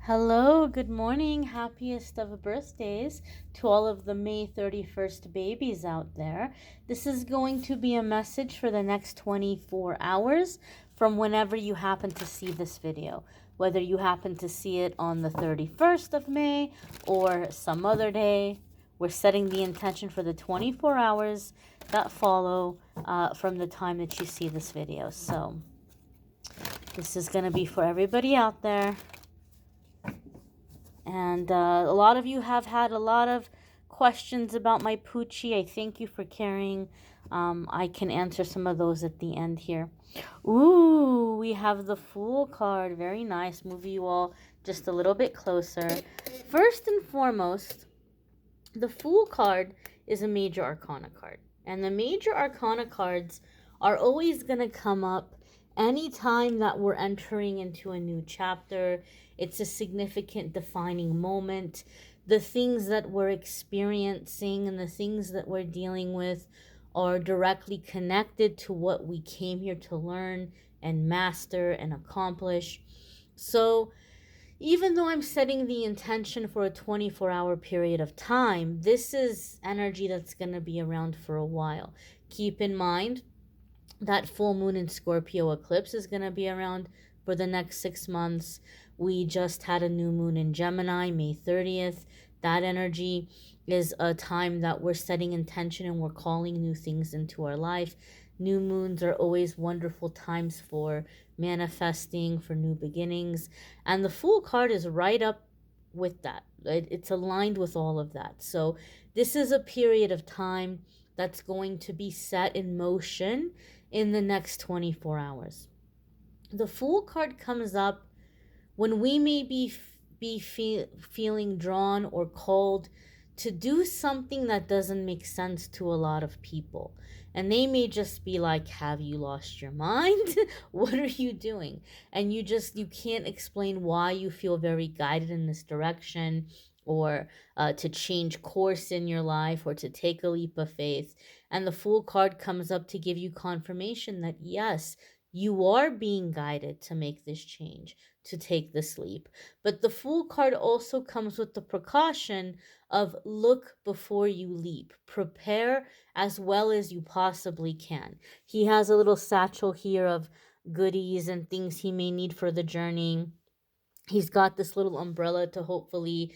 Hello, good morning, happiest of birthdays to all of the May 31st babies out there. This is going to be a message for the next 24 hours from whenever you happen to see this video. Whether you happen to see it on the 31st of May or some other day, we're setting the intention for the 24 hours that follow from the time that you see this video. So this is going to be for everybody out there. And a lot of you have had a lot of questions about my Poochie. I thank you for caring. I can answer some of those at the end here. Ooh, we have the Fool card. Very nice. Move you all just a little bit closer. First and foremost, the Fool card is a Major Arcana card. And the Major Arcana cards are always going to come up anytime that we're entering into a new chapter. It's a significant defining moment. The things that we're experiencing and the things that we're dealing with are directly connected to what we came here to learn and master and accomplish. So even though I'm setting the intention for a 24-hour period of time, this is energy that's going to be around for a while. Keep in mind that full moon in Scorpio eclipse is going to be around for the next 6 months. We just had a new moon in Gemini, May 30th. That energy is a time that we're setting intention and we're calling new things into our life. New moons are always wonderful times for manifesting, for new beginnings. And the Fool card is right up with that. It's aligned with all of that. So this is a period of time that's going to be set in motion in the next 24 hours. The Fool card comes up when we may be feeling drawn or called to do something that doesn't make sense to a lot of people. And they may just be like, have you lost your mind? What are you doing? And you can't explain why you feel very guided in this direction, or to change course in your life, or to take a leap of faith. And the Fool card comes up to give you confirmation that yes, you are being guided to make this change, to take this leap. But the Fool card also comes with the precaution of look before you leap. Prepare as well as you possibly can. He has a little satchel here of goodies and things he may need for the journey. He's got this little umbrella to hopefully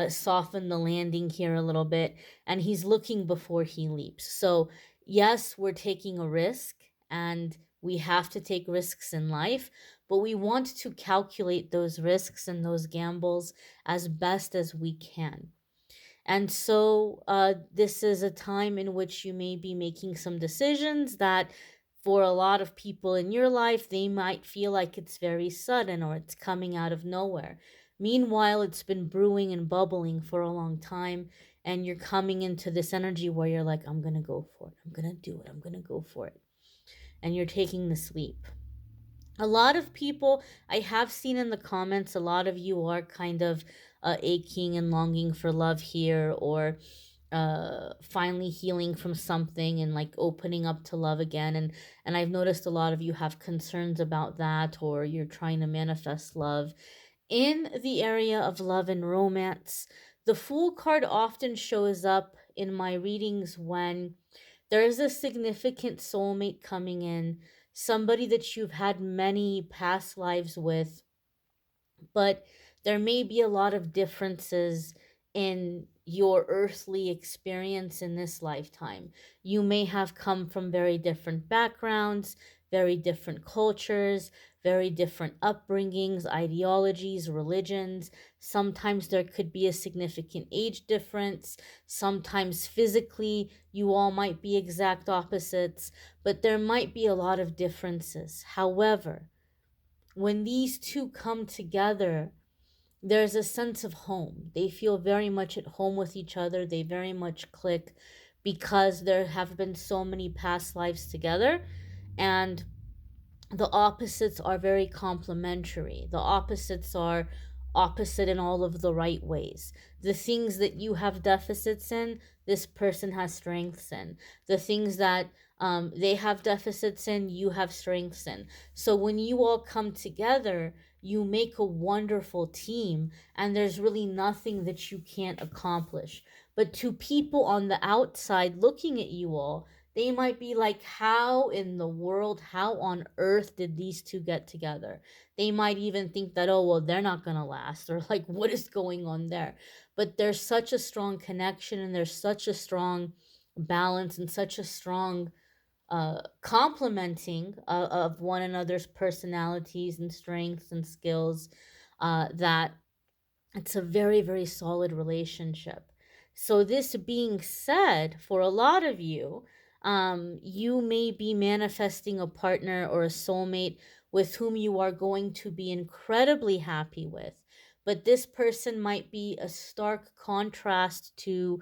soften the landing here a little bit. And he's looking before he leaps. So yes, we're taking a risk, and we have to take risks in life, but we want to calculate those risks and those gambles as best as we can. And so this is a time in which you may be making some decisions that for a lot of people in your life, they might feel like it's very sudden or it's coming out of nowhere. Meanwhile, it's been brewing and bubbling for a long time, and you're coming into this energy where you're like, I'm going to go for it. I'm going to do it. I'm going to go for it. And you're taking this leap. A lot of people I have seen in the comments, a lot of you are kind of aching and longing for love here, or finally healing from something and like opening up to love again. And I've noticed a lot of you have concerns about that, or you're trying to manifest love. In the area of love and romance, the Fool card often shows up in my readings when there is a significant soulmate coming in, somebody that you've had many past lives with, but there may be a lot of differences in your earthly experience in this lifetime. You may have come from very different backgrounds, very different cultures, very different upbringings, ideologies, religions. Sometimes there could be a significant age difference. Sometimes physically, you all might be exact opposites, but there might be a lot of differences. However, when these two come together, there's a sense of home. They feel very much at home with each other. They very much click because there have been so many past lives together, and the opposites are very complementary. The opposites are opposite in all of the right ways. The things that you have deficits in, this person has strengths in. The things that they have deficits in, you have strengths in. So when you all come together, you make a wonderful team, and there's really nothing that you can't accomplish. But to people on the outside looking at you all, they might be like, how in the world, how on earth did these two get together? They might even think that, oh, well, they're not going to last, or like, what is going on there? But there's such a strong connection, and there's such a strong balance, and such a strong complementing of one another's personalities and strengths and skills, that it's a very, very solid relationship. So, this being said, for a lot of you, you may be manifesting a partner or a soulmate with whom you are going to be incredibly happy with. But this person might be a stark contrast to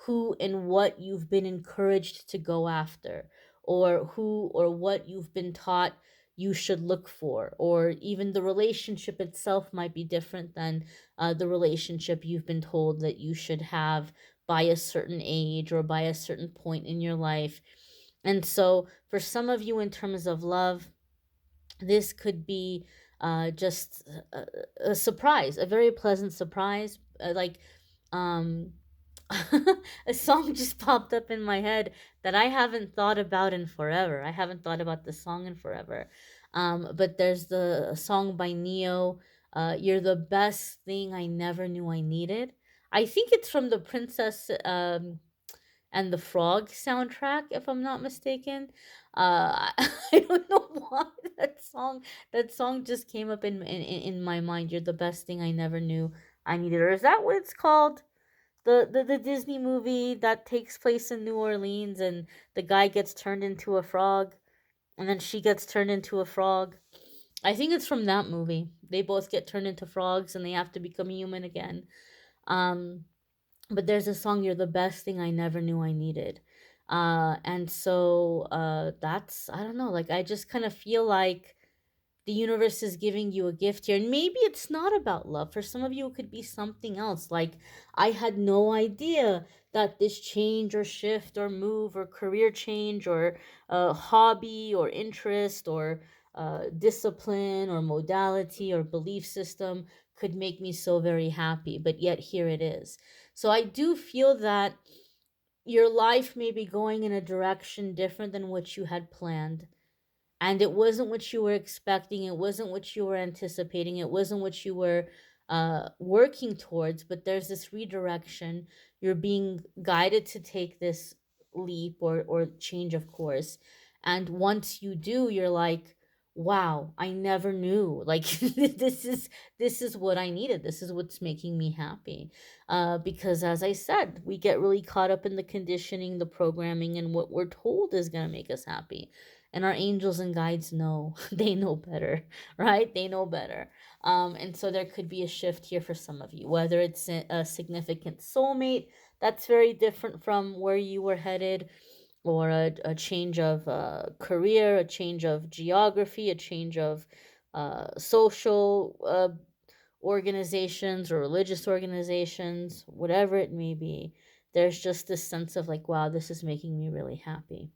who and what you've been encouraged to go after, or who or what you've been taught you should look for, or even the relationship itself might be different than the relationship you've been told that you should have by a certain age or by a certain point in your life. And so, for some of you, in terms of love, this could be just a surprise, a very pleasant surprise. Um, a song just popped up in my head that I haven't thought about in forever. I haven't thought about the song in forever. But there's the song by Neo, You're the Best Thing I Never Knew I Needed. I think it's from the Princess and the Frog soundtrack, if I'm not mistaken. I don't know why that song just came up in my mind. You're the best thing I never knew I needed. Or is that what it's called? The Disney movie that takes place in New Orleans, and the guy gets turned into a frog, and then she gets turned into a frog. I think it's from that movie. They both get turned into frogs and they have to become human again. Um, but there's a song, You're the Best Thing I Never Knew I Needed. And so that's, I don't know, like I just kind of feel like the universe is giving you a gift here. And maybe it's not about love. For some of you, it could be something else. Like, I had no idea that this change or shift or move or career change or hobby or interest or discipline or modality or belief system could make me so very happy. But yet, here it is. So, I do feel that your life may be going in a direction different than what you had planned, and it wasn't what you were expecting, it wasn't what you were anticipating, it wasn't what you were working towards, but there's this redirection. You're being guided to take this leap or change of course, and once you do, you're like, wow, I never knew, like this is what I needed, this is what's making me happy. Because as I said, we get really caught up in the conditioning, the programming, and what we're told is going to make us happy, and our angels and guides know. They know better, right? They know better. And so there could be a shift here for some of you, whether it's a significant soulmate that's very different from where you were headed, or a change of career, a change of geography, a change of social organizations or religious organizations, whatever it may be. There's just this sense of like, wow, this is making me really happy.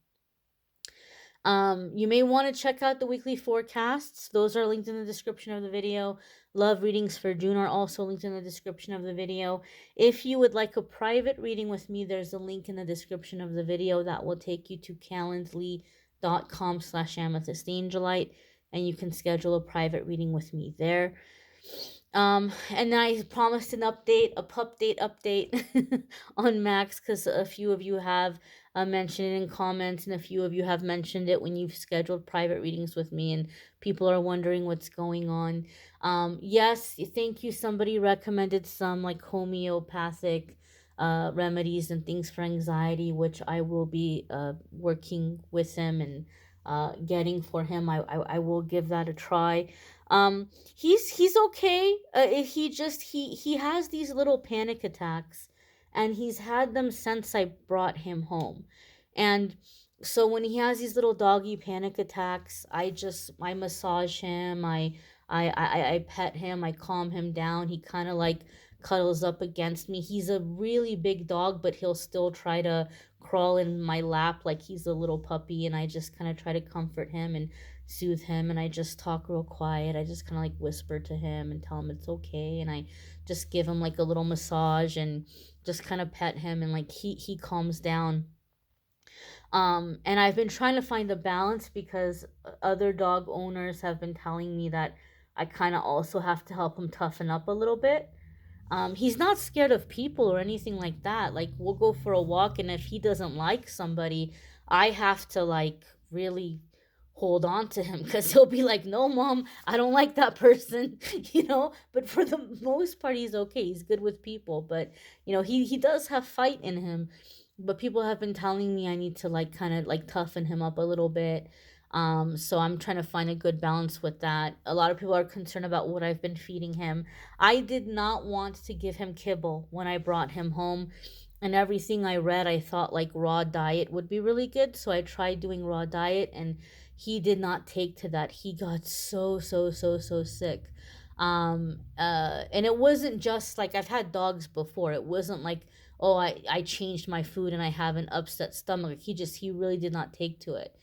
You may want to check out the weekly forecasts. Those are linked in the description of the video. Love readings for June are also linked in the description of the video. If you would like a private reading with me, there's a link in the description of the video that will take you to calendly.com/amethystangelite, and you can schedule a private reading with me there. And I promised an update, a pup date update on Max, because a few of you have mentioned it in comments, and a few of you have mentioned it when you've scheduled private readings with me, and people are wondering what's going on. Yes, thank you. Somebody recommended some like homeopathic remedies and things for anxiety, which I will be working with him and getting for him. I will give that a try. He's okay. He has these little panic attacks, and he's had them since I brought him home. And so when he has these little doggy panic attacks, I massage him, I pet him, I calm him down. He kind of like cuddles up against me. He's a really big dog, but he'll still try to crawl in my lap like he's a little puppy, and I just kind of try to comfort him and soothe him, and I just talk real quiet. I just kind of like whisper to him and tell him it's okay, and I just give him like a little massage and just kind of pet him, and like he calms down. And I've been trying to find a balance because other dog owners have been telling me that I kind of also have to help him toughen up a little bit. He's not scared of people or anything like that. Like, we'll go for a walk, and if he doesn't like somebody, I have to like really hold on to him because he'll be like, "No, mom, I don't like that person," you know. But for the most part, he's okay. He's good with people, but he does have fight in him. But people have been telling me I need to like kind of like toughen him up a little bit. So I'm trying to find a good balance with that. A lot of people are concerned about what I've been feeding him. I did not want to give him kibble when I brought him home. And everything I read, I thought like raw diet would be really good. So I tried doing raw diet, and he did not take to that. He got so, so, so, so sick. And it wasn't just like I've had dogs before. It wasn't like, oh, I changed my food and I have an upset stomach. He really did not take to it.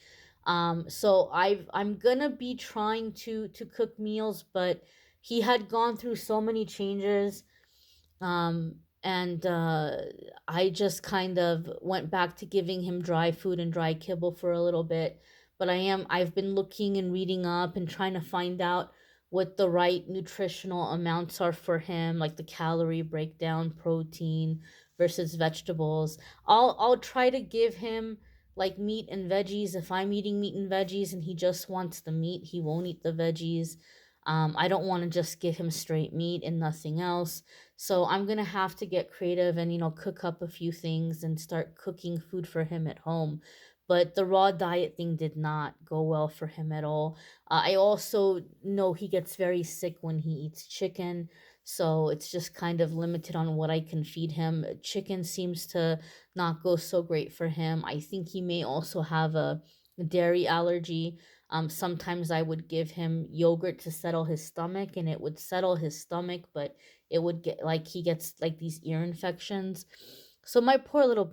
So I'm gonna be trying to cook meals, but he had gone through so many changes. And I just kind of went back to giving him dry food and dry kibble for a little bit. But I've been looking and reading up and trying to find out what the right nutritional amounts are for him, like the calorie breakdown, protein versus vegetables. I'll try to give him like meat and veggies. If I'm eating meat and veggies and he just wants the meat, he won't eat the veggies. I don't want to just give him straight meat and nothing else. So I'm gonna have to get creative and cook up a few things and start cooking food for him at home. But the raw diet thing did not go well for him at all. I also know he gets very sick when he eats chicken, so it's just kind of limited on what I can feed him. Chicken seems to not go so great for him. I think he may also have a dairy allergy. Sometimes I would give him yogurt to settle his stomach, and it would settle his stomach, but it would get like he gets like these ear infections. So my poor little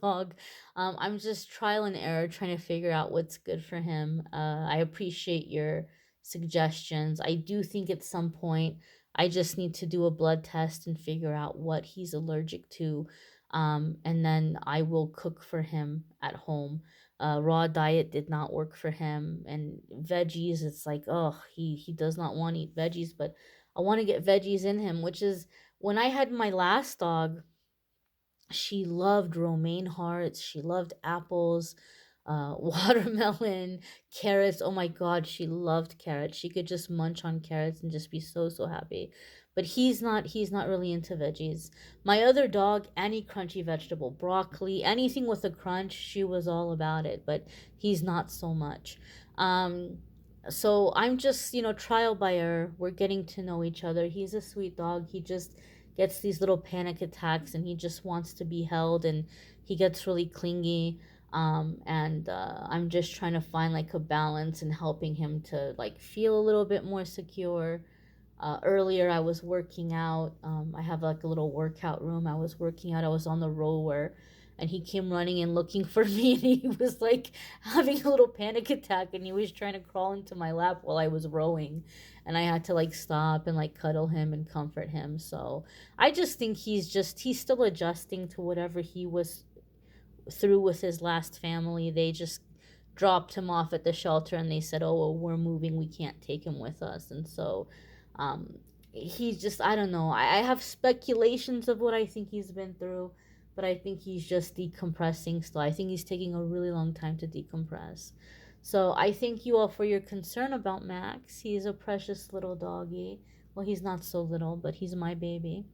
dog. I'm just trial and error trying to figure out what's good for him. I appreciate your suggestions. I do think at some point I just need to do a blood test and figure out what he's allergic to. And then I will cook for him at home. Raw diet did not work for him, and veggies, it's like, oh, he does not want to eat veggies, but I want to get veggies in him, which is when I had my last dog. She loved romaine hearts, she loved apples, watermelon, carrots. Oh my god, she loved carrots. She could just munch on carrots and just be so, so happy. But he's not really into veggies. My other dog, any crunchy vegetable, broccoli, anything with a crunch, she was all about it, but he's not so much. So I'm just, trial by error. We're getting to know each other. He's a sweet dog. He just gets these little panic attacks, and he just wants to be held, and he gets really clingy. And I'm just trying to find like a balance and helping him to like feel a little bit more secure. Earlier I was working out. I have like a little workout room. I was working out. I was on the rower, and he came running and looking for me, and he was like having a little panic attack, and he was trying to crawl into my lap while I was rowing, and I had to like stop and like cuddle him and comfort him. So I just think he's still adjusting to whatever he was through with his last family. They just dropped him off at the shelter, and they said, "Oh, well, we're moving. We can't take him with us." And so he's just, I don't know. I have speculations of what I think he's been through, but I think he's just decompressing still. I think he's taking a really long time to decompress. So I thank you all for your concern about Max. He's a precious little doggy. Well, he's not so little, but he's my baby.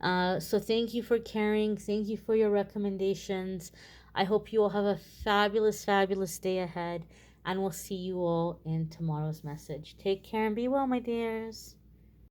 So thank you for caring. Thank you for your recommendations. I hope you all have a fabulous, fabulous day ahead, and we'll see you all in tomorrow's message. Take care and be well, my dears.